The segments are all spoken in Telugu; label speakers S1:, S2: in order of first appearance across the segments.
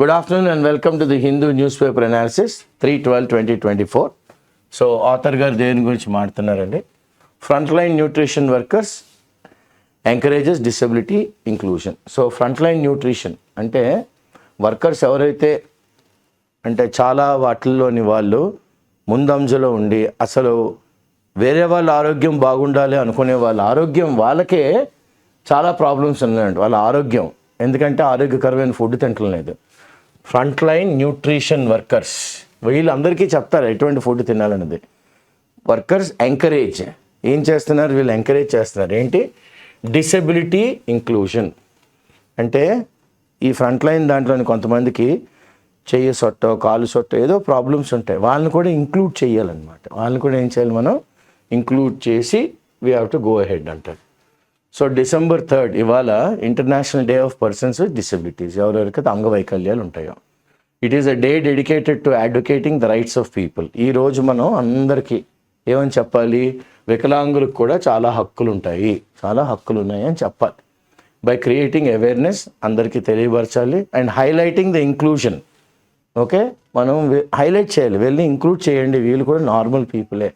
S1: Good afternoon and welcome to the Hindu newspaper analysis 3/12/2024. So author గారు దేని గురించి మాట్లాడుతున్నారండి? Front line nutrition workers encourages disability inclusion. So front line nutrition అంటే వర్కర్స్ ఎవరైతే అంటే చాలా వాటిల్లోని వాళ్ళు ముందంజలో ఉండి అసలు వేరే వాళ్ళ ఆరోగ్యం బాగుండాలి అనుకునే వాళ్ళ ఆరోగ్యం వాళ్ళకే చాలా ప్రాబ్లమ్స్ ఉన్నాయండి. వాళ్ళ ఆరోగ్యం ఎందుకంటే ఆరోగ్యకరమైన ఫుడ్ తింటలేదు. ఫ్రంట్ లైన్ న్యూట్రిషన్ వర్కర్స్ వీళ్ళందరికీ చెప్తారు ఎటువంటి ఫుడ్ తినాలన్నది. వర్కర్స్ ఎంకరేజ్ ఏం చేస్తున్నారు? వీళ్ళు ఎంకరేజ్ చేస్తున్నారు ఏంటి? Disability inclusion. అంటే ఈ ఫ్రంట్ లైన్ దాంట్లోని కొంతమందికి చెయ్యి సొట్టో కాలు సొట్టో ఏదో ప్రాబ్లమ్స్ ఉంటాయి, వాళ్ళని కూడా ఇంక్లూడ్ చేయాలన్నమాట. వాళ్ళని కూడా ఏం చేయాలి? మనం ఇంక్లూడ్ చేసి we have to go ahead అంటారు. సో December 3rd ఇవాళ international day of persons with disabilities, ఎవరెవరికైతే అంగవైకల్యాలు ఉంటాయో. It is a day dedicated to advocating the rights of people. ఈరోజు మనం అందరికీ ఏమని చెప్పాలి? వికలాంగులకు కూడా చాలా హక్కులు ఉంటాయి, చాలా హక్కులు ఉన్నాయి అని చెప్పాలి. బై క్రియేటింగ్ అవేర్నెస్ అందరికీ తెలియపరచాలి and highlighting the inclusion. Okay, మనం హైలైట్ చేయాలి, వెళ్ళి ఇంక్లూడ్ చేయండి, వీళ్ళు కూడా నార్మల్ పీపులే,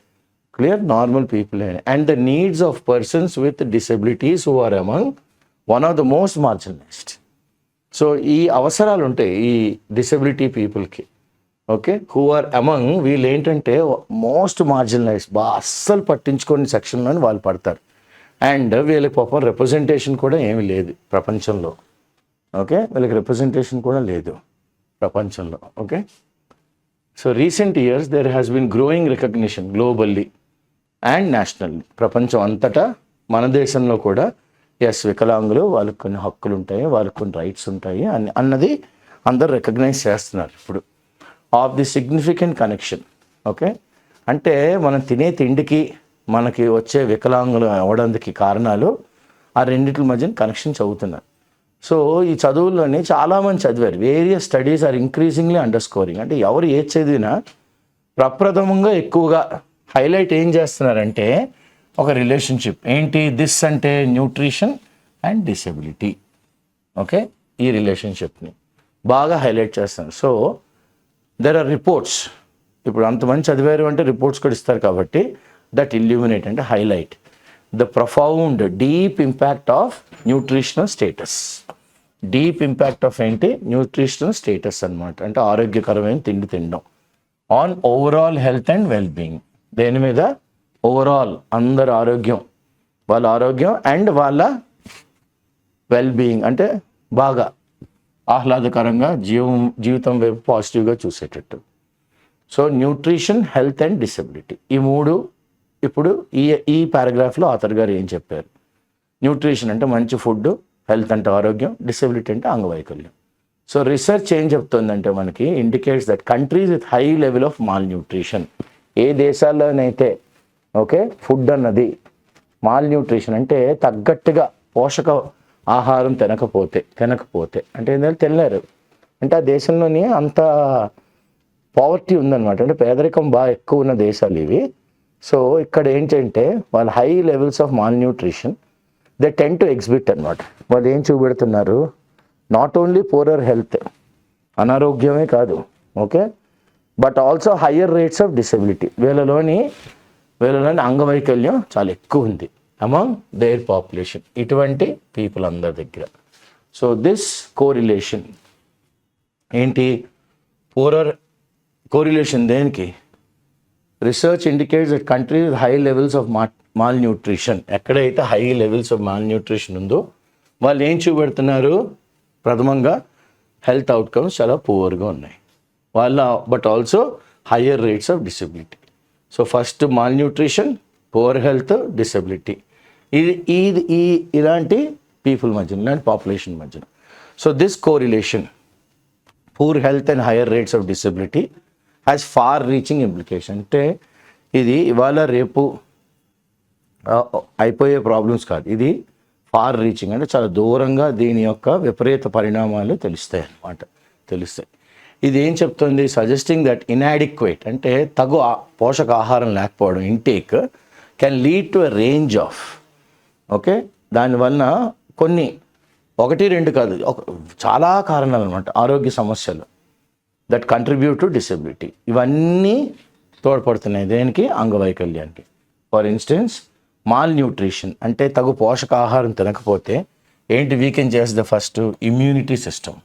S1: clear normal people and the needs of persons with disabilities who are among one of the most marginalised. So ఈ అవసరాలు ఉంటాయి ఈ డిసెబిలిటీ పీపుల్కి. ఓకే, హూ ఆర్ అమంగ్ వీళ్ళు ఏంటంటే మోస్ట్ మార్జినలైజ్డ్, అస్సలు పట్టించుకోని సెక్షన్లోని వాళ్ళు పడతారు. అండ్ వీళ్ళకి పాపం రిప్రజెంటేషన్ కూడా ఏమీ లేదు ప్రపంచంలో. ఓకే, వీళ్ళకి రిప్రజెంటేషన్ కూడా లేదు ప్రపంచంలో. Okay, so recent years there has been growing recognition globally and nationally. ప్రపంచం అంతటా మన దేశంలో కూడా ఎస్ వికలాంగులు వాళ్ళకి కొన్ని హక్కులు ఉంటాయి, వాళ్ళకి కొన్ని రైట్స్ ఉంటాయి అన్నది అందరు రికగ్నైజ్ చేస్తున్నారు ఇప్పుడు. Of the significant connection. Okay, అంటే మనం తినే తిండికి మనకి వచ్చే వికలాంగులు అవ్వడానికి కారణాలు ఆ రెండింటి మధ్యన కనెక్షన్ చదువుతున్నారు. సో ఈ చదువుల్లోని చాలామంది చదివారు. Various studies are increasingly underscoring. అంటే ఎవరు ఏది చదివినా ప్రప్రథమంగా ఎక్కువగా హైలైట్ ఏం చేస్తున్నారంటే ఒక రిలేషన్షిప్. ఏంటి? దిస్ అంటే న్యూట్రిషన్ అండ్ డిసెబిలిటీ. ఓకే, ఈ రిలేషన్షిప్ని బాగా హైలైట్ చేస్తున్నారు. So there are reports. ఇప్పుడు అంతమంది చదివారు అంటే రిపోర్ట్స్ కూడా ఇస్తారు కాబట్టి దట్ ఇల్యూమినేట్ అంటే highlight the profound deep impact of nutritional status. Deep impact of ఏంటి? న్యూట్రిషనల్ స్టేటస్ అనమాట. అంటే ఆరోగ్యకరమైన తిండి తినడం on overall health and well being. దేని మీద? ఓవరాల్ అందరి ఆరోగ్యం, వాళ్ళ ఆరోగ్యం అండ్ వాళ్ళ వెల్ బీయింగ్ అంటే బాగా ఆహ్లాదకరంగా జీవితం వైపు పాజిటివ్గా చూసేటట్టు. So nutrition, health and disability ఈ మూడు ఇప్పుడు ఈ పారాగ్రాఫ్లో ఆథర్ గారు ఏం చెప్పారు? న్యూట్రిషన్ అంటే మంచి ఫుడ్, హెల్త్ అంటే ఆరోగ్యం, డిసెబిలిటీ అంటే అంగవైకల్యం. సో రీసెర్చ్ ఏం చెప్తుందంటే మనకి indicates that countries with high level of malnutrition, ఏ దేశాల్లోనైతే ఓకే ఫుడ్ అన్నది మాల్ న్యూట్రిషన్ అంటే తగ్గట్టుగా పోషక ఆహారం తినకపోతే అంటే ఏంటంటే తినలేరు అంటే ఆ దేశంలోని అంత పావర్టీ ఉందన్నమాట. అంటే పేదరికం బాగా ఎక్కువ ఉన్న దేశాలు ఇవి. సో ఇక్కడ ఏంటంటే వాళ్ళ high levels of malnutrition they tend to exhibit అనమాట. వాళ్ళు ఏం చూపెడుతున్నారు? నాట్ ఓన్లీ పూరర్ హెల్త్, అనారోగ్యమే కాదు, okay, but also higher rates of disability. వీళ్ళలోని అంగవైకల్యం చాలా ఎక్కువ ఉంది అమాంగ్ దేర్ పాపులేషన్, ఇటువంటి పీపుల్ అందరి దగ్గర. సో దిస్ కోరిలేషన్ ఏంటి? పూరర్ కోరిలేషన్ దేనికి? Research indicates that country with high levels of malnutrition, ఎక్కడైతే high levels of malnutrition ఉందో వాళ్ళు ఏం చూపెడుతున్నారు? ప్రథమంగా హెల్త్ అవుట్కమ్స్ చాలా పూర్గా ఉన్నాయి వాళ్ళ, but also higher rates of disability. So first malnutrition, poor health, disability, ఇది ఇలాంటి పీపుల్ మధ్యన, ఇలాంటి పాపులేషన్ మధ్యన. So this correlation poor health and higher rates of disability has far reaching implication. అంటే ఇది ఇవాళ రేపు అయిపోయే ప్రాబ్లమ్స్ కాదు, ఇది ఫార్ రీచింగ్ అంటే చాలా దూరంగా దీని యొక్క విపరీత పరిణామాలు తెలుస్తాయి. ఇది ఏం చెప్తుంది? సజెస్టింగ్ దట్ ఇన్యాడిక్వేట్ అంటే తగు పోషక ఆహారం లేకపోవడం, intake can lead to a range of okay, దానివల్ల కొన్ని ఒకటి రెండు కాదు, చాలా కారణాలు అనమాట ఆరోగ్య సమస్యలు దట్ కంట్రిబ్యూట్ టు డిసెబిలిటీ. ఇవన్నీ తోడ్పడుతున్నాయి దేనికి? అంగవైకల్యానికి. ఫర్ ఇన్స్టెన్స్ మాల్ న్యూట్రిషన్ అంటే తగు పోషకాహారం తినకపోతే ఏంటి వీకెన్ చేస్తుంది? First immunity system.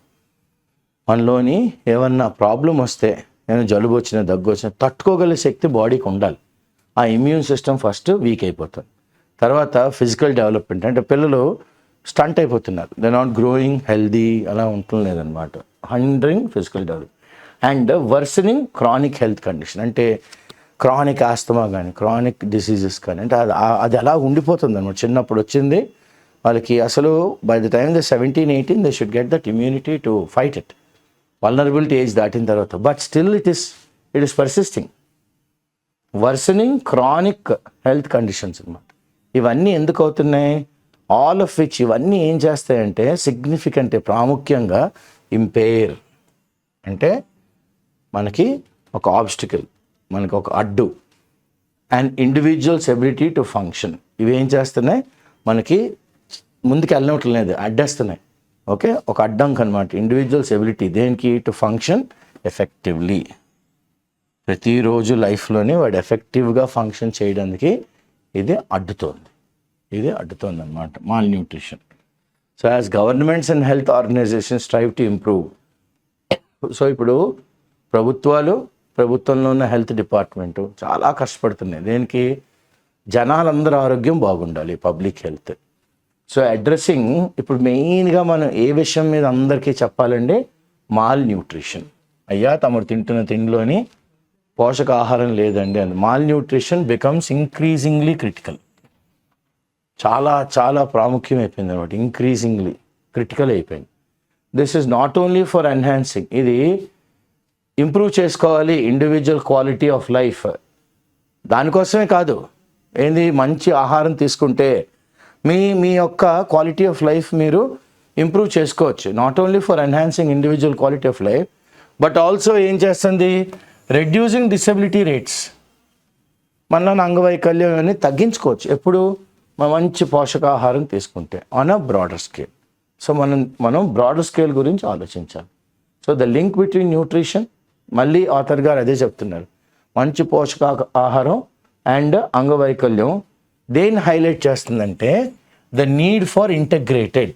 S1: మనలోని ఏమన్నా ప్రాబ్లం వస్తే, ఏమైనా జలుబు వచ్చినా దగ్గు వచ్చినా తట్టుకోగల శక్తి బాడీకి ఉండాలి. ఆ ఇమ్యూన్ సిస్టమ్ ఫస్ట్ వీక్ అయిపోతుంది. తర్వాత ఫిజికల్ డెవలప్మెంట్ అంటే పిల్లలు స్టంట్ అయిపోతున్నారు, దే నాట్ గ్రోయింగ్ హెల్దీ, అలా ఉంటలేదన్నమాట. Hindering physical develop and worsening chronic health condition అంటే క్రానిక్ ఆస్తమా కానీ క్రానిక్ డిసీజెస్ కానీ అంటే అది అలా ఉండిపోతుంది అనమాట. చిన్నప్పుడు వచ్చింది వాళ్ళకి అసలు by the time the 17-18 they should get that immunity to fight it. Vulnerability age దాటిన తర్వాత but still it is persisting. Worsening chronic health conditions అనమాట. ఇవన్నీ ఎందుకు అవుతున్నాయి? ఆల్ ఆఫ్ విచ్ ఇవన్నీ ఏం చేస్తాయంటే సిగ్నిఫికెంట్ ప్రాముఖ్యంగా ఇంపేర్ అంటే మనకి ఒక ఆబ్స్టికల్, మనకి ఒక అడ్డు and individuals ability to function. ఇవి ఏం చేస్తున్నాయి? మనకి ముందుకు వెళ్ళనట్లేదు, అడ్డేస్తున్నాయి. ఓకే, ఒక అడ్డంకి అనమాట. ఇండివిజువల్స్ ఎబిలిటీ దేనికి? To function effectively. ప్రతిరోజు లైఫ్లోని వాడు ఎఫెక్టివ్గా ఫంక్షన్ చేయడానికి ఇది అడ్డుతోంది అనమాట malnutrition. So as governments and health organisations strive to improve. So ఇప్పుడు ప్రభుత్వంలో ఉన్న హెల్త్ డిపార్ట్మెంటు చాలా కష్టపడుతున్నాయి దేనికి? జనాలందరూ ఆరోగ్యం బాగుండాలి, పబ్లిక్ హెల్త్. సో అడ్రస్సింగ్ ఇప్పుడు మెయిన్గా మనం ఏ విషయం మీద అందరికీ చెప్పాలండి? Mall nutrition. అయ్యా తమరు తింటున్న తిండిలోని పోషకాహారం లేదండి అని. Mall nutrition becomes increasingly critical. చాలా చాలా ప్రాముఖ్యం అయిపోయింది అనమాట. ఇంక్రీజింగ్లీ క్రిటికల్ అయిపోయింది. This is not only for enhancing, ఇది ఇంప్రూవ్ చేసుకోవాలి ఇండివిజువల్ క్వాలిటీ ఆఫ్ లైఫ్. దానికోసమే కాదు, ఏంది మంచి ఆహారం తీసుకుంటే మీ యొక్క క్వాలిటీ ఆఫ్ లైఫ్ మీరు ఇంప్రూవ్ చేసుకోవచ్చు. Not only for enhancing individual quality of life but also ఏం చేస్తుంది? Reducing disability rates. మన అంగవైకల్యం అని తగ్గించుకోవచ్చు ఎప్పుడు? మంచి పోషకాహారం తీసుకుంటే on a broader scale. So మనం బ్రాడర్ స్కేల్ గురించి ఆలోచించాలి. So the link between nutrition, మళ్ళీ ఆథర్ గారు అదే చెప్తున్నారు, మంచి పోషకాహారం అండ్ అంగవైకల్యం దేన్ని హైలైట్ చేస్తుందంటే ద నీడ్ ఫర్ ఇంటగ్రేటెడ్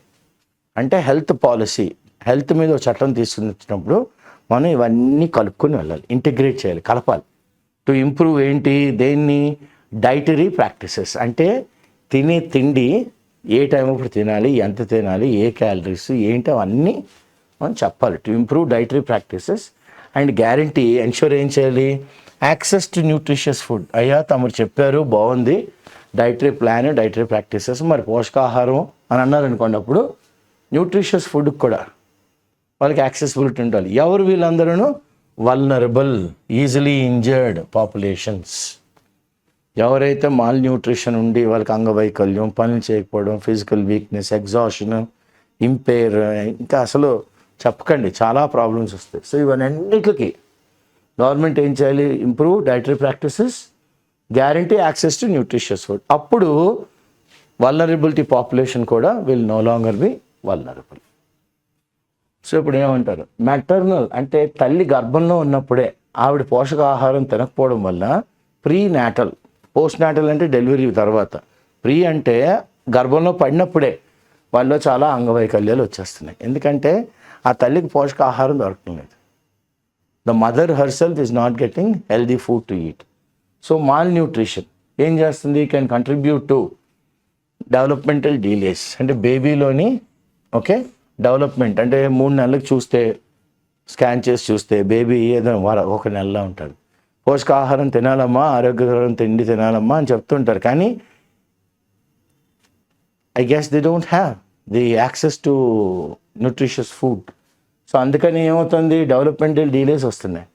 S1: అంటే హెల్త్ పాలసీ. హెల్త్ మీద ఒక చట్టం తీసుకున్నప్పుడు మనం ఇవన్నీ కలుపుకొని వెళ్ళాలి, ఇంటిగ్రేట్ చేయాలి, కలపాలి. టు ఇంప్రూవ్ ఏంటి? దేన్ని? డైటరీ ప్రాక్టీసెస్ అంటే తినే తిండి ఏ టైం అప్పుడు తినాలి, ఎంత తినాలి, ఏ క్యాలరీస్ ఏంటి అవన్నీ మనం చెప్పాలి. To improve dietary practices and guarantee ensure ఏం చేయాలి? Access to nutritious food. అయ్యా తమరు చెప్పారు బాగుంది, డైటరీ ప్లాన్ డైటరీ ప్రాక్టీసెస్, మరి పోషకాహారం అని అన్నారు అనుకోండి, అప్పుడు న్యూట్రిషియస్ ఫుడ్కి కూడా వాళ్ళకి యాక్సెసిబిలిటీ ఉండాలి. ఎవరు వీళ్ళందరూ? Vulnerable, easily injured populations. ఎవరైతే మాల్ న్యూట్రిషన్ ఉండి వాళ్ళకి అంగవైకల్యం, పనులు చేయకపోవడం, ఫిజికల్ వీక్నెస్, ఎగ్జాషన్, ఇంపేర్, ఇంకా అసలు చెప్పకండి చాలా ప్రాబ్లమ్స్ వస్తాయి. సో ఇవన్నిటికి గవర్నమెంట్ ఏం చేయాలి? Improve dietary practices, guarantee access to nutritious food. అప్పుడు వల్నరబిలిటీ పాపులేషన్ కూడా will know longer be vulnerable. So ఇప్పుడు ఏమంటారు? మ్యాటర్నల్ అంటే తల్లి గర్భంలో ఉన్నప్పుడే ఆవిడ పోషకాహారం తినకపోవడం వల్ల ప్రీ నాటల్, పోస్ట్ నాటల్ అంటే డెలివరీ తర్వాత, ప్రీ అంటే గర్భంలో పడినప్పుడే వాళ్ళలో చాలా అంగవైకల్యాలు వచ్చేస్తున్నాయి. ఎందుకంటే ఆ తల్లికి పోషకాహారం దొరకడం లేదు. The mother herself is not getting healthy food to eat. So mall nutrition ఏం చేస్తుంది? Can contribute to developmental delays అంటే బేబీలోని డెవలప్మెంట్ అంటే 3 నెలలకు చూస్తే, స్కాన్ చేసి చూస్తే బేబీ ఏదో 1 నెలలో ఉంటాడు. పోషకాహారం తినాలమ్మా, ఆరోగ్యకరమైన తిండి తినాలమ్మా అని చెప్తుంటారు, కానీ I guess they don't have the access to nutritious food. So అందుకని ఏమవుతుంది? డెవలప్మెంటల్ డిలేస్ వస్తున్నాయి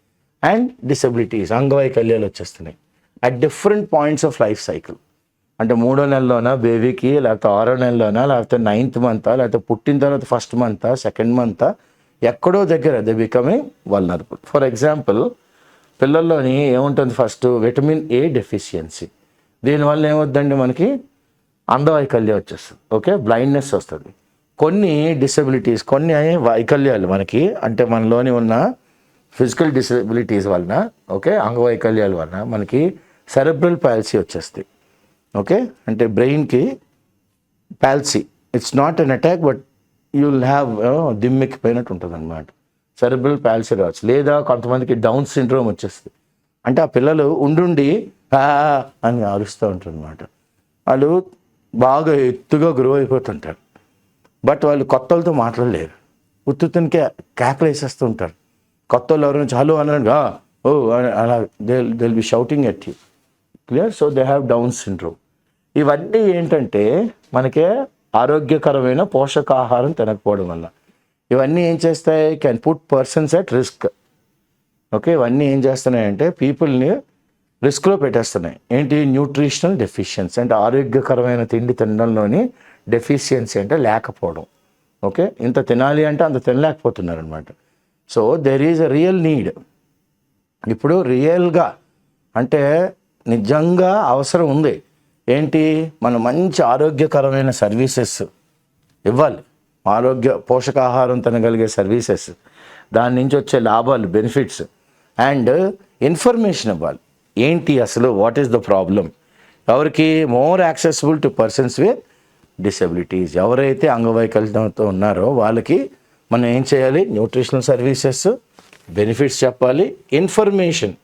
S1: అండ్ డిసెబిలిటీస్, అంగవైకల్యాలు వచ్చేస్తున్నాయి at different points of life cycle. అంటే 3వ నెలలోనా బేబీకి, లేకపోతే 6వ నెలలోనా, లేకపోతే 9th మంత్, లేకపోతే పుట్టిన తర్వాత 1st మంత్, 2nd మంత్, ఎక్కడో దగ్గర they becoming vulnerable. For example పిల్లల్లోని ఏముంటుంది? First vitamin A deficiency. దీనివల్ల ఏమవుతుందండి? మనకి అంగవైకల్యం వచ్చేస్తుంది, బ్లైండ్నెస్ వస్తుంది. కొన్ని డిసెబిలిటీస్, కొన్ని వైకల్యాలు మనకి, అంటే మనలోని ఉన్న ఫిజికల్ డిసెబిలిటీస్ వలన, ఓకే, అంగవైకల్యాల వలన మనకి సెరెబ్రల్ పాలసీ వచ్చేస్తాయి. ఓకే, అంటే బ్రెయిన్కి palsy, it's not an attack but you will have దిమ్మెక్కిపోయినట్టు ఉంటుంది అనమాట. సెరెబ్రల్ పాలసీ రావచ్చు. లేదా కొంతమందికి డౌన్ సిండ్రోమ్ వచ్చేస్తుంది. అంటే ఆ పిల్లలు ఉండుండి అని అరుస్తూ ఉంటారు అనమాట. వాళ్ళు బాగా ఎత్తుగా గ్రో అయిపోతుంటారు, బట్ వాళ్ళు కొత్త వాళ్ళతో మాట్లాడలేరు. ఉత్తుతనికే కేకలు వేసేస్తూ ఉంటారు. కొత్త వాళ్ళు ఎవరైనా చాలు అన్నారుగా ఓ అలా they'll be shouting at you. Clear? So they have Down syndrome. ఇవన్నీ ఏంటంటే మనకే ఆరోగ్యకరమైన పోషకాహారం తినకపోవడం వల్ల. ఇవన్నీ ఏం చేస్తాయి? Can put persons at risk. Okay, ఇవన్నీ ఏం చేస్తున్నాయంటే పీపుల్ని రిస్క్లో పెట్టేస్తున్నాయి. ఏంటి? న్యూట్రిషనల్ డెఫిషియన్సీ, అంటే ఆరోగ్యకరమైన తిండి తినడంలోని డెఫిషియన్సీ అంటే లేకపోవడం. ఓకే, ఇంత తినాలి అంటే అంత తినలేకపోతున్నారు అనమాట. So there is a real need. ఇప్పుడు రియల్గా అంటే నిజంగా అవసరం ఉంది. ఏంటి? మనం మంచి ఆరోగ్యకరమైన సర్వీసెస్ ఇవ్వాలి. పోషకాహారం తినగలిగే సర్వీసెస్, దాని నుంచి వచ్చే లాభాలు, బెనిఫిట్స్ అండ్ ఇన్ఫర్మేషన్ ఇవ్వాలి. ఏంటి అసలు, వాట్ ఈస్ ద ప్రాబ్లం? ఎవరికి? More accessible to persons with disabilities. ఎవరైతే అంగవైకల్యంతో ఉన్నారో వాళ్ళకి మనం ఏం చేయాలి? న్యూట్రిషనల్ సర్వీసెస్, బెనిఫిట్స్ చెప్పాలి, ఇన్ఫర్మేషన్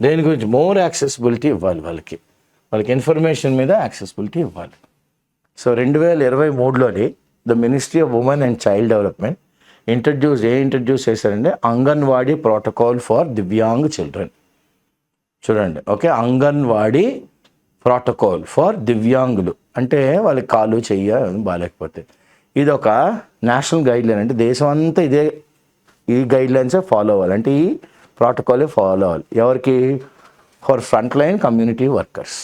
S1: దేని గురించి మోర్ యాక్సెసిబిలిటీ ఇవ్వాలి. వాళ్ళకి ఇన్ఫర్మేషన్ మీద యాక్సెసిబిలిటీ ఇవ్వాలి. సో 2023లోని the ministry of women and child development introduce చేశారంటే Anganwadi protocol for Divyang children. చూడండి, ఓకే, అంగన్వాడీ ప్రోటోకాల్ ఫర్ దివ్యాంగులు అంటే వాళ్ళకి కాలు చెయ్య బాగాలేకపోతే. ఇది ఒక నేషనల్ గైడ్లైన్, అంటే దేశం అంతా ఈ గైడ్లైన్సే ఫాలో అవ్వాలి. అంటే ఈ ప్రోటోకాలే ఫాలో అవ్వాలి. ఎవరికి? For front line community workers.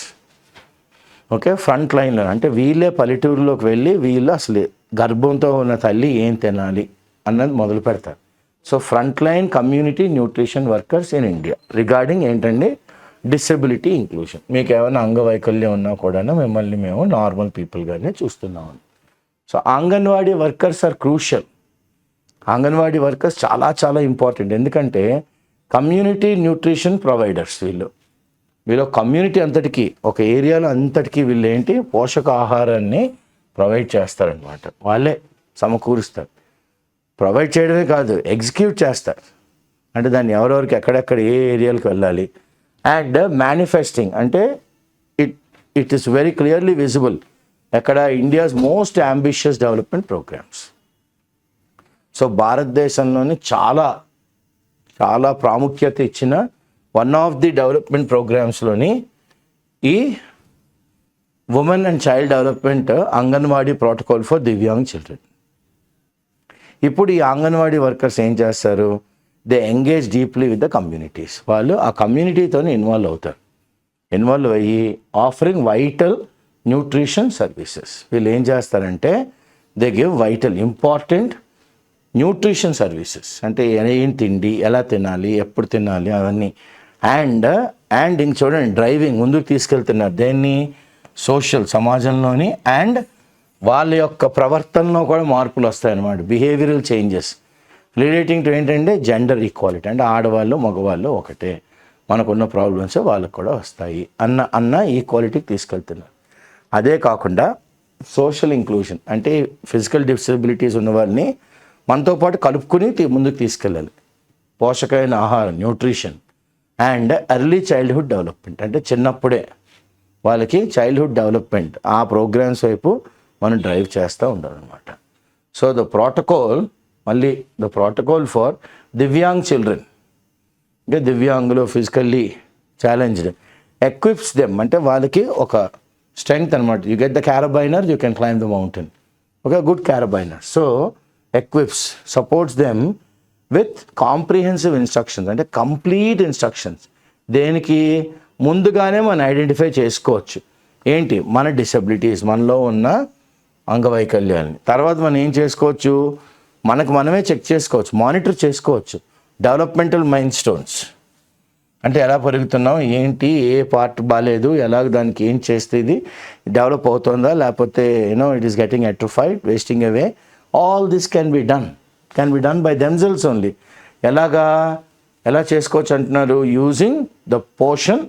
S1: Okay, front లైన్లో అంటే వీళ్ళే పల్లెటూరులోకి వెళ్ళి వీళ్ళు అసలు గర్భంతో ఉన్న తల్లి ఏం తినాలి అన్నది మొదలు పెడతారు. So front line community nutrition workers in India regarding ఏంటండి? Disability inclusion. మీకు ఏమైనా అంగవైకల్యం ఉన్నా కూడా మిమ్మల్ని మేము నార్మల్ పీపుల్గానే చూస్తున్నాం. So anganwadi workers are crucial. Anganwadi workers చాలా చాలా ఇంపార్టెంట్. ఎందుకంటే కమ్యూనిటీ న్యూట్రిషన్ ప్రొవైడర్స్. వీళ్ళు కమ్యూనిటీ అంతటికీ, ఒక ఏరియాలో అంతటికీ వీళ్ళు ఏంటి? పోషకాహారాన్ని ప్రొవైడ్ చేస్తారనమాట. వాళ్ళే సమకూరుస్తారు. ప్రొవైడ్ చేయడమే కాదు, ఎగ్జిక్యూట్ చేస్తారు. అంటే దాన్ని ఎవరెవరికి ఎక్కడెక్కడ ఏ ఏరియాలకు వెళ్ళాలి. అండ్ మేనిఫెస్టింగ్ అంటే it is very clearly visible. ఎక్కడ? India's most ambitious development programmes. So భారతదేశంలోని చాలా చాలా ప్రాముఖ్యత ఇచ్చిన వన్ ఆఫ్ ది డెవలప్మెంట్ ప్రోగ్రామ్స్లోని ఈ women and child development Anganwadi protocol for Divyang children. ఇప్పుడు ఈ అంగన్వాడీ వర్కర్స్ ఏం చేస్తారు? They engage deeply with the communities. వాళ్ళు ఆ కమ్యూనిటీతో ఇన్వాల్వ్ అయ్యి ఆఫరింగ్ వైటల్ న్యూట్రిషన్ సర్వీసెస్. వీళ్ళు ఏం చేస్తారంటే they give vital important nutrition services. అంటే ఏం తిండి, ఎలా తినాలి, ఎప్పుడు తినాలి, అవన్నీ. అండ్ ఇంక చూడండి, డ్రైవింగ్ ముందుకు తీసుకెళ్తున్నారు. దేన్ని? సోషల్ సమాజంలోని అండ్ వాళ్ళ యొక్క ప్రవర్తనలో కూడా మార్పులు వస్తాయన్నమాట. బిహేవియరల్ చేంజెస్ రిలేటింగ్ టు ఏంటంటే జెండర్ ఈక్వాలిటీ. అంటే ఆడవాళ్ళు మగవాళ్ళు ఒకటే, మనకున్న ప్రాబ్లమ్స్ వాళ్ళకు కూడా వస్తాయి అన్న ఈక్వాలిటీకి తీసుకెళ్తున్నారు. అదే కాకుండా సోషల్ ఇంక్లూజన్ అంటే ఫిజికల్ డిసెబిలిటీస్ ఉన్న వాళ్ళని మనతో పాటు కలుపుకుని ముందుకు తీసుకెళ్ళాలి. పోషకమైన ఆహారం, nutrition and early childhood development. అంటే చిన్నప్పుడే వాళ్ళకి చైల్డ్హుడ్ డెవలప్మెంట్ ఆ ప్రోగ్రామ్స్ వైపు మనం డ్రైవ్ చేస్తూ ఉండాలన్నమాట. So the protocol for Divyang children, అంటే దివ్యాంగులు ఫిజికల్లీ ఛాలెంజ్డ్, ఎక్విప్స్ దెమ్ అంటే వాళ్ళకి ఒక స్ట్రెంగ్త్ అనమాట. You get the carabiner, you can climb the mountain. Okay, good carabiner. So equips, supports them with comprehensive instructions అంటే కంప్లీట్ ఇన్స్ట్రక్షన్స్. దేనికి? ముందుగానే మనం ఐడెంటిఫై చేసుకోవచ్చు ఏంటి మన డిసెబిలిటీస్, మనలో ఉన్న అంగవైకల్యాన్ని. తర్వాత మనం ఏం చేసుకోవచ్చు? మనమే చెక్ చేసుకోవచ్చు, మానిటర్ చేసుకోవచ్చు. డెవలప్మెంటల్ మైల్ స్టోన్స్ అంటే ఎలా పెరుగుతున్నాం, ఏంటి, ఏ పార్ట్ బాగాలేదు, ఎలాగ దానికి ఏం చేస్తే ఇది డెవలప్ అవుతుందా, లేకపోతే it is getting atrophied, wasting away. All this can be done by themselves only. ఎలా చేసుకోవచ్చు అంటున్నారు? యూజింగ్ ద పోషన్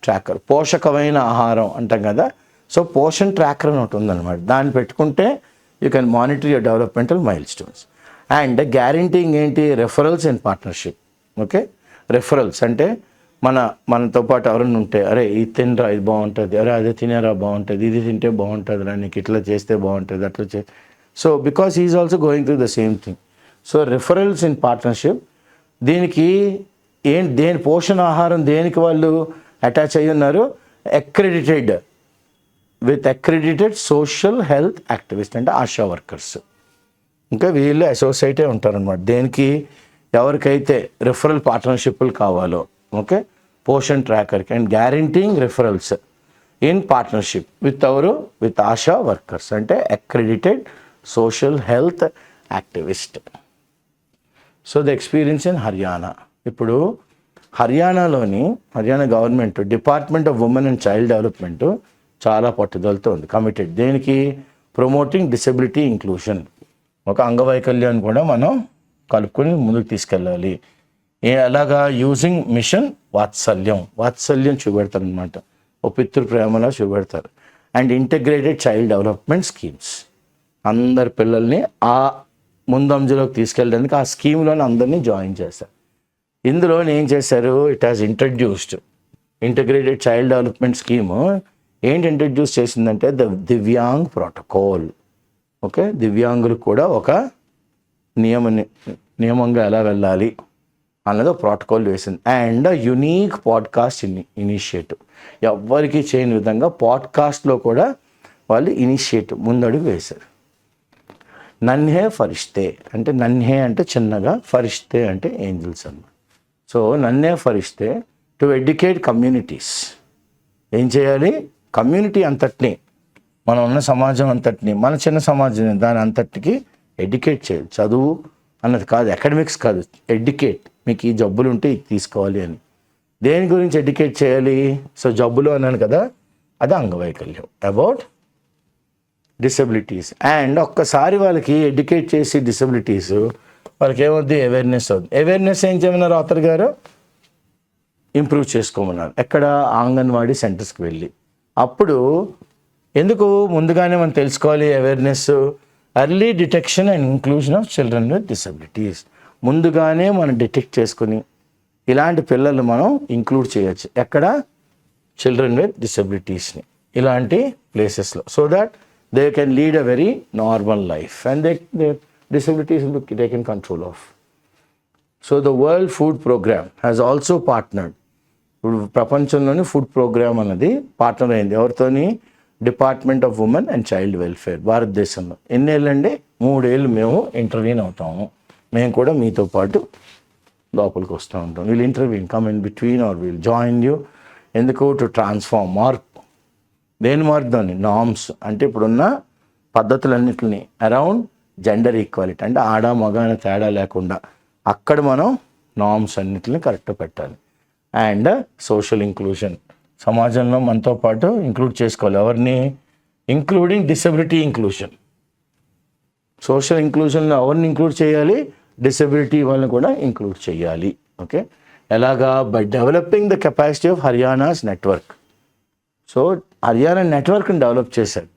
S1: ట్రాకర్, పోషకమైన ఆహారం అంటాం కదా. సో పోషన్ ట్రాకర్ అని ఒకటి ఉందన్నమాట. దాన్ని పెట్టుకుంటే you can monitor your developmental milestones. And guaranteeing ఏంటి? Referrals and partnership. Okay, referrals అంటే మనతో పాటు ఎవరైనా ఉంటే, అరే ఇది తినరా ఇది బాగుంటుంది, అరే అదే తినేరా బాగుంటుంది, ఇది తింటే బాగుంటుంది రా, నీకు ఇట్లా చేస్తే బాగుంటుంది, అట్లా so because is also going through the same thing. So referrals in partnership. దీనికి దేని పోషణ ఆహారం దేనికి వాళ్ళు అటాచ్ అయ్యి ఉన్నారు? అక్రెడిటెడ్ సోషల్ హెల్త్ యాక్టివిస్ట్, అంటే ఆశా వర్కర్స్. ఇంకా వీళ్ళు అసోసియేటే ఉంటారనమాట. దేనికి? ఎవరికైతే రెఫరల్ పార్ట్నర్షిప్లు కావాలో. ఓకే, పోషన్ ట్రాకర్కి. And guaranteeing referrals in partnership with ASHA workers, అంటే accredited social health activist. So the experience in Haryana. ఇప్పుడు Haryana government department of women and child development చాలా పట్టుదలతో ఉంది, కమిటెడ్. దేనికి? Promoting disability inclusion. ఒక అంగవైకల్యాన్ని కూడా మనం కలుపుకొని ముందుకు తీసుకెళ్ళాలి. అలాగా యూజింగ్ మిషన్ వాత్సల్యం చూపెడతారు అనమాట. ఓ పితృ ప్రేమలా చూపెడతారు. అండ్ ఇంటిగ్రేటెడ్ చైల్డ్ డెవలప్మెంట్ స్కీమ్స్, అందరి పిల్లల్ని ఆ ముందంజలోకి తీసుకెళ్ళడానికి ఆ స్కీమ్లోనే అందరినీ జాయిన్ చేస్తారు. ఇందులో ఏం చేశారు? It has introduced integrated child development scheme. ఏంటి ఇంట్రడ్యూస్ చేసిందంటే దివ్యాంగ్ ప్రోటోకాల్. ఓకే, దివ్యాంగులకు కూడా ఒక నియమంగా ఎలా వెళ్ళాలి అన్నది ఒక ప్రోటోకాల్ వేసింది. అండ్ యునీక్ పాడ్కాస్ట్ ఇనిషియేటివ్, ఎవ్వరికీ చేయని విధంగా పాడ్కాస్ట్లో కూడా వాళ్ళు ఇనిషియేటివ్ ముందడుగు వేశారు. నన్హే ఫరిష్తే అంటే, నన్హే అంటే చిన్నగా, ఫరిష్తే అంటే ఏంజల్స్ అన్నమాట. So Nanhe Farishte to educate communities. ఏం చేయాలి? కమ్యూనిటీ అంతటిని, మనం ఉన్న సమాజం అంతటిని, మన చిన్న సమాజం దాని అంతటికి ఎడ్యుకేట్ చేయాలి. చదువు అన్నది కాదు, అకాడమిక్స్ కాదు, ఎడ్యుకేట్. మీకు ఈ జబ్బులు ఉంటే ఇది తీసుకోవాలి అని. దేని గురించి ఎడ్యుకేట్ చేయాలి? సో జబ్బులు అన్నాను కదా, అది అంగవైకల్యం, అబౌట్ డిసెబిలిటీస్. అండ్ ఒక్కసారి వాళ్ళకి ఎడ్యుకేట్ చేసి డిసెబిలిటీస్, వాళ్ళకి ఏమవుద్ది? అవేర్నెస్ అవుతుంది. అవేర్నెస్ ఏం చేయమన్నారు ఆథర్ గారు? ఇంప్రూవ్ చేసుకోమన్నారు. ఎక్కడ? అంగన్వాడీ సెంటర్స్కి వెళ్ళి. అప్పుడు ఎందుకు ముందుగానే మనం తెలుసుకోవాలి awareness? Early detection and inclusion of children with disabilities. ముందుగానే మనం డిటెక్ట్ చేసుకుని ఇలాంటి పిల్లలు మనం ఇంక్లూడ్ చేయొచ్చు. ఎక్కడ? చిల్డ్రన్ విత్ డిసెబిలిటీస్ని ఇలాంటి ప్లేసెస్లో. So that they can lead a very normal life and they disabilities will be taken control of. So the World Food Program has also partnered. ఇప్పుడు ప్రపంచంలోని ఫుడ్ ప్రోగ్రామ్ అన్నది పార్ట్నర్ అయింది. ఎవరితోని? Department of women and child welfare భారతదేశంలో. ఎన్నేళ్ళండి? 3 ఏళ్ళు మేము ఇంటర్వ్యూన్ అవుతాము. మేము కూడా మీతో పాటు లోపలికి వస్తూ ఉంటాం. వీళ్ళు intervene, come in between are wheel join you. ఎందుకు? టు ట్రాన్స్ఫార్మ్, మార్పు. దేని మార్పుదాన్ని? నామ్స్ అంటే ఇప్పుడున్న పద్ధతులన్నింటినీ అరౌండ్ జెండర్ ఈక్వాలిటీ, అంటే ఆడ మగ అనే తేడా లేకుండా అక్కడ మనం నామ్స్ అన్నిటిని కరెక్ట్గా పెట్టాలి. అండ్ సోషల్ ఇంక్లూజన్, సమాజంలో మనతో పాటు ఇంక్లూడ్ చేసుకోవాలి. ఎవరిని? Including disability inclusion. సోషల్ ఇంక్లూజన్లో ఎవరిని ఇంక్లూడ్ చేయాలి? డిసెబిలిటీ వాళ్ళని కూడా ఇంక్లూడ్ చేయాలి. ఓకే, ఎలాగా? By developing the capacity of Haryana's network. So Haryana నెట్వర్క్ని డెవలప్ చేశారు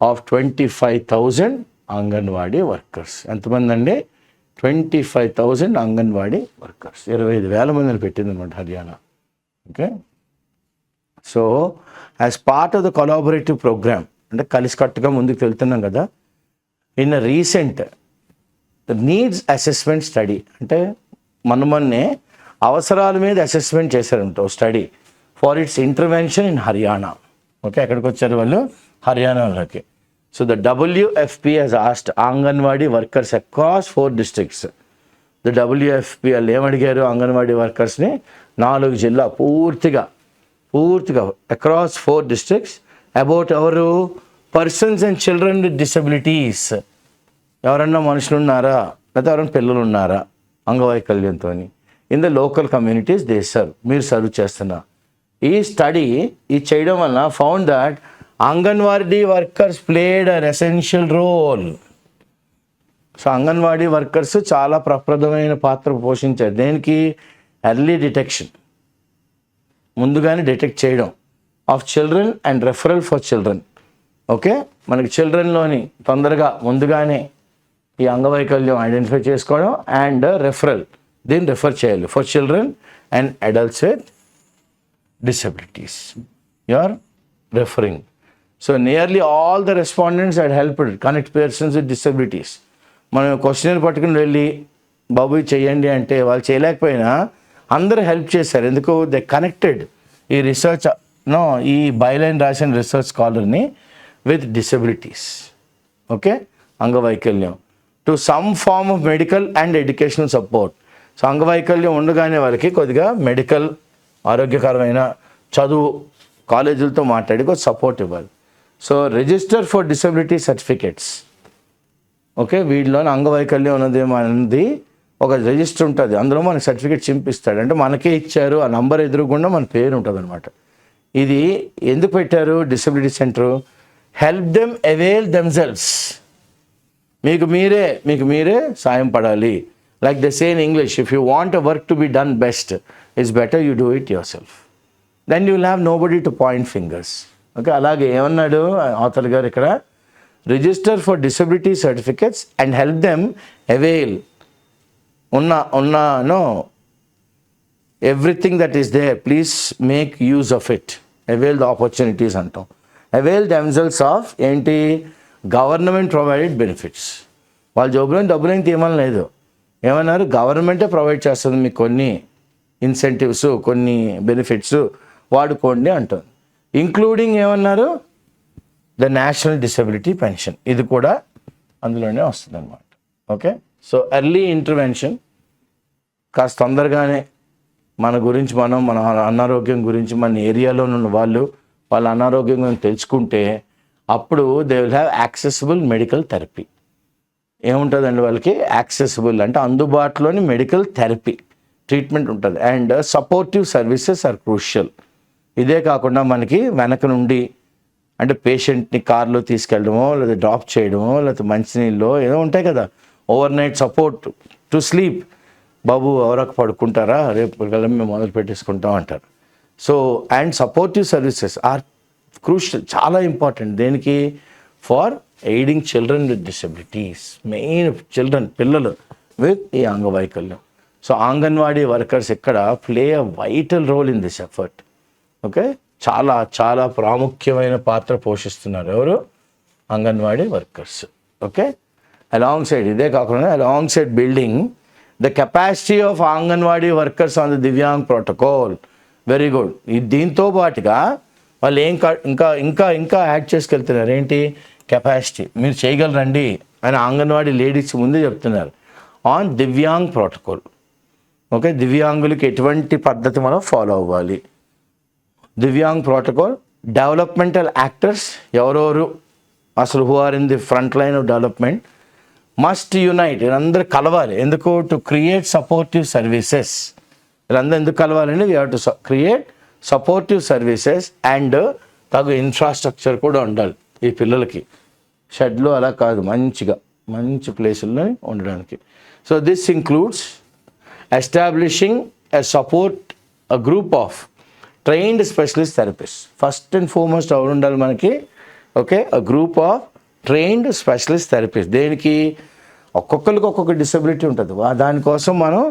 S1: ఆఫ్ 25,000 అంగన్వాడీ వర్కర్స్. ఎంతమంది అండి? 25,000 అంగన్వాడీ వర్కర్స్. 25,000 మందిని పెట్టిందన్నమాట Haryana. Okay, so as part of the collaborative programme, అంటే కలిసికట్టుగా ముందుకు వెళ్తున్నాం కదా. In recent needs assessment study, అంటే మొన్నే అవసరాల మీద అసెస్మెంట్ చేశారంట study for its intervention in Haryana. Okay, ఎక్కడికి వచ్చారు వాళ్ళు? హర్యానాలోకి. So the WFP has asked Anganwadi workers across 4 districts. The WFP వాళ్ళు ఏమడిగారు? అంగన్వాడీ వర్కర్స్ని 4 జిల్లా పూర్తిగా అక్రాస్ 4 districts అబౌట్ ఎవరు? Persons and children with disabilities. ఎవరన్నా మనుషులు ఉన్నారా, లేకపోతే ఎవరైనా పిల్లలు ఉన్నారా అంగవైకల్యంతో in the local communities they serve. మీరు సర్వ్ చేస్తున్నారు. ఈ స్టడీ ఇది చేయడం వల్ల found that anganwadi workers played an essential role. So anganwadi workers చాలా ప్రప్రదమైన పాత్ర పోషించారు. దేనికి? ఎర్లీ డిటెక్షన్, ముందుగానే డిటెక్ట్ చేయడం of children and referral for children. Okay, మనకి చిల్డ్రన్లోని తొందరగా ముందుగానే ఈ అంగవైకల్యం ఐడెంటిఫై చేసుకోవడం అండ్ రెఫరల్, దీన్ని రెఫర్ చేయాలి for children and adults with disabilities. You are referring. So nearly all the respondents had helped connect persons with disabilities. మనం క్వశ్చన్ పట్టుకుని వెళ్ళి బాబు చెయ్యండి అంటే వాళ్ళు చేయలేకపోయినా అందరూ హెల్ప్ చేశారు. ఎందుకు? దే కనెక్టెడ్ ఈ రీసెర్చ్ ఈ బైలైన్ రాసిన రీసెర్చ్ స్కాలర్ని విత్ డిసబిలిటీస్, ఓకే, అంగవైకల్యం, to some form of medical and educational support. So అంగవైకల్యం ఉండగానే వాళ్ళకి కొద్దిగా మెడికల్, ఆరోగ్యకరమైన చదువు, కాలేజీలతో మాట్లాడి కొంచెం సపోర్ట్ ఇవ్వాలి. So register for disability certificates, okay, వీటిలోని అంగవైకల్యం ఉన్నది ఒక రిజిస్టర్ ఉంటుంది, అందులో మనకి సర్టిఫికేట్ చింపిస్తాడు. అంటే మనకే ఇచ్చారు, ఆ నంబర్ ఎదురుగుండా మన పేరు ఉంటుంది అనమాట. ఇది ఎందుకు పెట్టారు? Disability centre help them avail themselves. మీకు మీరే సాయం పడాలి. Like they say in English, if you want a work to be done best, it's better you do it yourself, then you will have nobody to point fingers. Okay, అలాగే ఏమన్నాడు ఆథర్ గారు ఇక్కడ? Register for disability certificates and help them avail everything that is there, please make use of it, avail the opportunities అంటాం. అవైల్ దెమ్సెల్వ్స్ ఆఫ్ ఏంటి? Government provided benefits. వాళ్ళ జోబులో డబ్బులు ఏం తీయమని లేదు, ఏమన్నారు? గవర్నమెంటే ప్రొవైడ్ చేస్తుంది మీకు కొన్ని ఇన్సెంటివ్స్, కొన్ని బెనిఫిట్స్ వాడుకోండి అంటుంది. ఇంక్లూడింగ్ ఏమన్నారు? ద నేషనల్ డిసబిలిటీ పెన్షన్, ఇది కూడా అందులోనే వస్తుంది అన్నమాట. ఓకే, సో ఎర్లీ ఇంటర్వెన్షన్, కాస్త తొందరగానే మన గురించి మన అనారోగ్యం గురించి మన ఏరియాలో ఉన్న వాళ్ళ అనారోగ్యం గురించి తెలుసుకుంటే అప్పుడు they will have accessible medical therapy. ఏముంటుందండి వాళ్ళకి? యాక్సెసిబుల్ అంటే అందుబాటులోని మెడికల్ థెరపీ ట్రీట్మెంట్ ఉంటుంది. And supportive services are crucial. ఇదే కాకుండా మనకి వెనక నుండి అంటే పేషెంట్ని కార్లో తీసుకెళ్ళడమో లేదా డ్రాప్ చేయడమో లేకపోతే మంచినీళ్ళు ఏదో ఉంటాయి కదా, overnight support to sleep. బాబు ఎవరొక పడుకుంటారా, రేపు మేము మొదలు పెట్టేసుకుంటాం అంటారు. So and supportive services are crucial, చాలా ఇంపార్టెంట్. దేనికి? For aiding children with disabilities, main children, పిల్లలు విత్ ఈ అంగవైకల్యం. సో అంగన్వాడీ వర్కర్స్ ఇక్కడ play a vital role in this effort. Okay, చాలా చాలా ప్రాముఖ్యమైన పాత్ర పోషిస్తున్నారు ఎవరు? Anganwadi workers. Okay, alongside ఇదే కాకుండా alongside building the capacity of Anganwadi workers on the divyang protocol. Very good. దీంతో పాటుగా వాళ్ళు ఇంకా యాడ్ చేసుకెళ్తున్నారు. ఏంటి? కెపాసిటీ, మీరు చేయగలరండి అని అంగన్వాడీ లేడీస్ ముందే చెప్తున్నారు ఆన్ దివ్యాంగ్ ప్రోటోకాల్. ఓకే, దివ్యాంగులకి ఎటువంటి పద్ధతి మనం ఫాలో అవ్వాలి. దివ్యాంగ్ ప్రోటోకాల్, డెవలప్మెంటల్ యాక్టర్స్ ఎవరెవరు అసలు who are in the front line of development must unite. వీళ్ళందరూ కలవాలి. ఎందుకు? To create supportive services. వీళ్ళందరూ ఎందుకు కలవాలండి? We have to create supportive services and తగు ఇన్ఫ్రాస్ట్రక్చర్ కూడా ఉండాలి ఈ పిల్లలకి. షెడ్లు అలా కాదు, మంచి ప్లేసుల్లో ఉండడానికి. So this includes establishing a group of trained specialist therapists. First and foremost ఎవరు ఉండాలి మనకి? Okay, a group of trained specialist therapists. దేనికి? ఒక్కొక్కరికి ఒక్కొక్క డిసబిలిటీ ఉంటుంది, దానికోసం మనం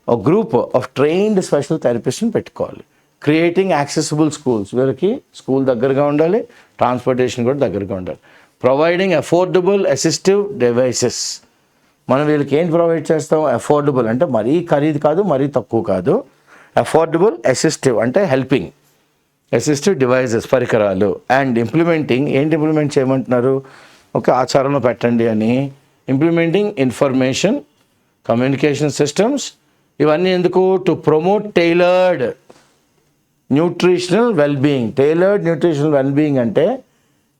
S1: ఒక గ్రూప్ ఆఫ్ ట్రైన్డ్ స్పెషల్ థెరపిస్ట్ని పెట్టుకోవాలి. క్రియేటింగ్ యాక్సెసిబుల్ స్కూల్స్, వీళ్ళకి స్కూల్ దగ్గరగా ఉండాలి, ట్రాన్స్పోర్టేషన్ కూడా దగ్గరగా ఉండాలి. Providing affordable assistive devices. మనం వీళ్ళకి ఏం ప్రొవైడ్ చేస్తాం? అఫోర్డబుల్ అంటే మరీ ఖరీదు కాదు, మరీ తక్కువ కాదు. అఫోర్డబుల్ అసిస్టివ్ అంటే హెల్పింగ్, అసిస్టివ్ డివైజెస్, పరికరాలు. అండ్ ఇంప్లిమెంటింగ్, ఏంటి ఇంప్లిమెంట్ చేయమంటున్నారు? ఓకే, ఆచారంలో పెట్టండి అని. Implementing information communication systems. ఇవన్నీ ఎందుకు? To promote tailored nutritional wellbeing. Tailored nutritional wellbeing అంటే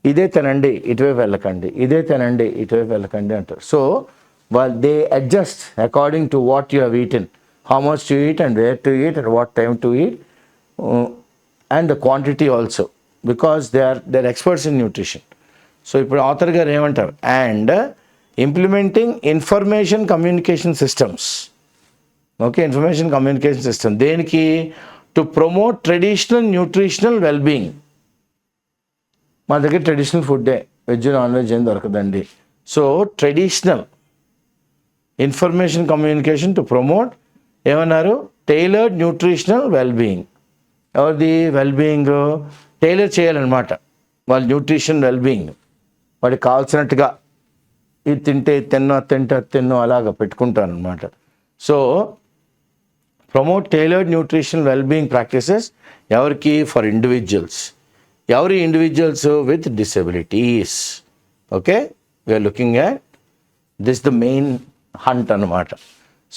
S1: ఇదే తినండి ఇటువైపు వెళ్ళకండి, ఇదే తినండి ఇటువైపు వెళ్ళకండి అంటారు. So they adjust according to what you have eaten, how much to eat and where to eat and what time to eat and the quantity also, because they are experts in nutrition. So ఇప్పుడు ఆథర్ గారు ఏమంటారు? And implementing information communication systems. Okay, information communication system దేనికి? To promote traditional nutritional wellbeing. మా దగ్గర ట్రెడిషనల్ ఫుడ్డే, వెజ్ నాన్ వెజ్ ఏం దొరకదండి. So traditional information communication to promote ఏమన్నారు? Tailored nutritional wellbeing. ఎవరిది వెల్బీయింగ్? టైలర్ చేయాలన్నమాట వాళ్ళ న్యూట్రిషన్ వెల్బీయింగ్. వాడికి కావాల్సినట్టుగా ఇది తింటే తిన్నో, తింటే తిన్నో అలాగా పెట్టుకుంటాను అనమాట. So promote tailored nutrition wellbeing practices ఎవరికి? For individuals. ఎవరి individuals? With disabilities. Okay, we are looking at this the main hunt అనమాట.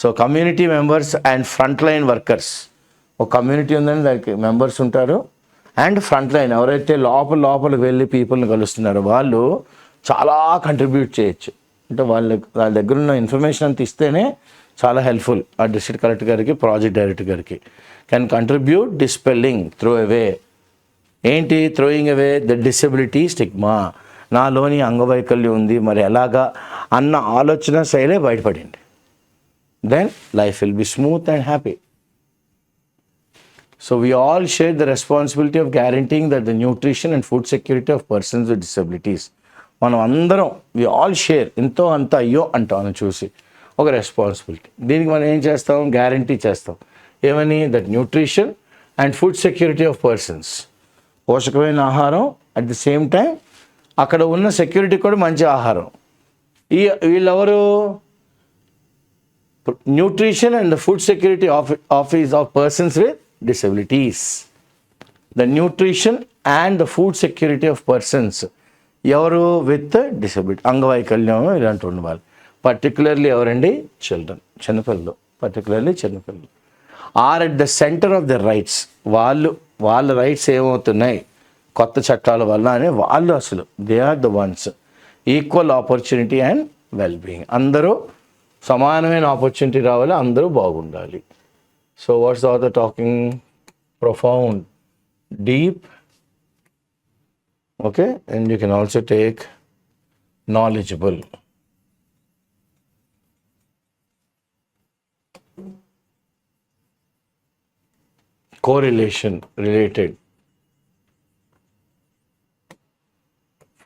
S1: So community members and front line workers. ఒక కమ్యూనిటీ ఉందని దానికి మెంబర్స్ ఉంటారు, అండ్ ఫ్రంట్ లైన్ ఎవరైతే లోపలికి వెళ్ళి పీపుల్ని కలుస్తున్నారో వాళ్ళు చాలా కంట్రిబ్యూట్ చేయొచ్చు. అంటే వాళ్ళ దగ్గర ఉన్న ఇన్ఫర్మేషన్ అంత ఇస్తేనే చాలా హెల్ప్ఫుల్. ఆ డిస్ట్రిక్ట్ కలెక్టర్ గారికి, ప్రాజెక్ట్ డైరెక్టర్ గారికి. Can contribute dispelling throw away. ఏంటి throwing away? The disability stigma. నాలోని అంగవైకల్యం ఉంది మరి ఎలాగా అన్న ఆలోచన శైలే బయటపడింది. Then life will be smooth and happy. So we all share the responsibility of guaranteeing that the nutrition and food security of persons with disabilities. మనం అందరం we all share, ఎంతో అంత అయ్యో అంటాం చూసి ఒక రెస్పాన్సిబిలిటీ. దీనికి మనం ఏం చేస్తాం? గ్యారంటీ చేస్తాం. ఏమని? That nutrition and food security of persons. పోషకమైన ఆహారం, అట్ ది సేమ్ టైం అక్కడ ఉన్న సెక్యూరిటీ కూడా మంచి ఆహారం. వీళ్ళెవరు? Nutrition and the food security office of persons with disabilities. The nutrition and the food security of persons ఎవరు? విత్ డిసబిలిటీ, అంగవైకల్యం ఇలాంటి ఉన్న వాళ్ళు. పర్టికులర్లీ ఎవరండి? చిల్డ్రన్, చిన్నపిల్లలు. పర్టికులర్లీ చిన్నపిల్లలు are at the centre of the rights. వాళ్ళ రైట్స్ ఏమవుతున్నాయి కొత్త చట్టాల వల్ల అని వాళ్ళు అసలు they are the ones. Equal opportunity and wellbeing. అందరూ సమానమైన ఆపర్చునిటీ రావాలి, అందరూ బాగుండాలి. So what's the author talking? Profound, deep. Okay, and you can also take knowledgeable. Correlation, related.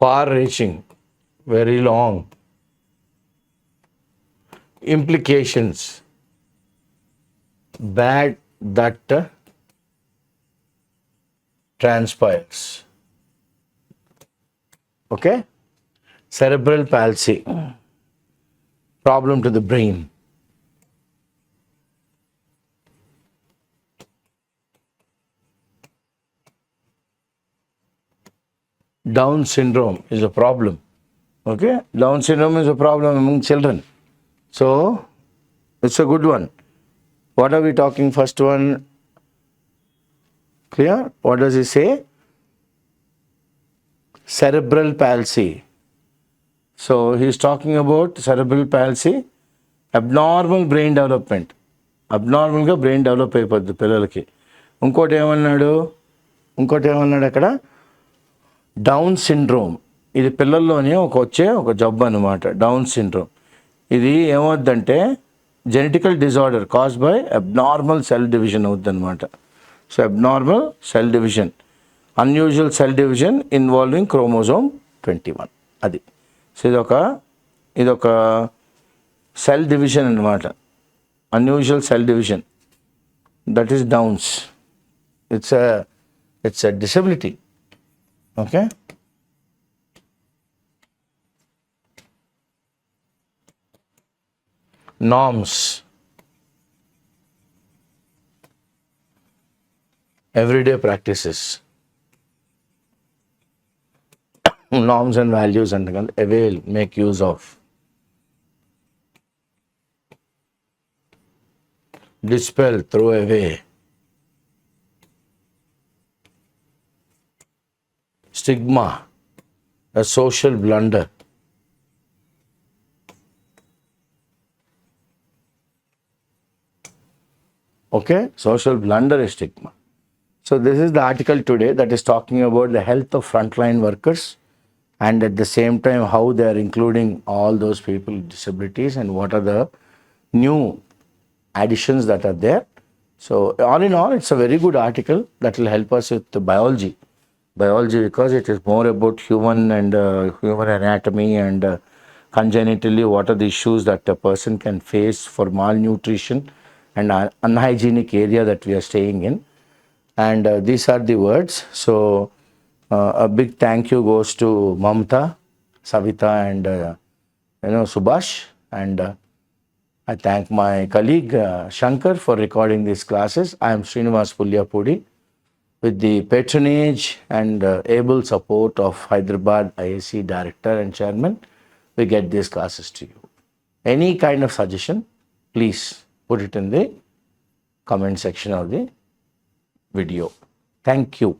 S1: Far reaching, very long. Implications, bad that transpires. Okay, cerebral palsy, problem to the brain. Down syndrome is a problem. Okay, Down syndrome is a problem among children, so it's a good one. What are we talking? First one, clear? What does he say? Cerebral palsy. So he is talking about cerebral palsy, abnormal brain development. అబ్నార్మల్గా బ్రెయిన్ డెవలప్ అయిపోద్ది పిల్లలకి. ఇంకోటి ఏమన్నాడు అక్కడ? Down syndrome. ఇది పిల్లల్లోనే వచ్చే జబ్బు అనమాట, డౌన్ సిండ్రోమ్. ఇది ఏమవుద్దంటే genetical disorder caused by abnormal cell division అవుద్ది అనమాట. So abnormal cell division, unusual cell division involving chromosome 21. అది. సో ఇదొక సెల్ డివిజన్ అనమాట, unusual cell division. That is Down's. It's a disability. Okay. Norms, everyday practices. Norms and values and avail, make use of. Dispel, throw away. Stigma, a social blunder. Okay, social blunder is stigma. So this is the article today that is talking about the health of frontline workers and at the same time how they are including all those people with disabilities and what are the new additions that are there. So all in all, it's a very good article that will help us with the biology because it is more about human and human anatomy and congenitally what are the issues that a person can face for malnutrition and unhygienic area that we are staying in. And these are the words. So a big thank you goes to Mamta, Savita, and Subhash, and I thank my colleague Shankar for recording these classes. I am Srinivas Pulyapudi. With the patronage and able support of Hyderabad IAC Director and Chairman, we get these classes to you. Any kind of suggestion, please put it in the comment section of the video. Thank you.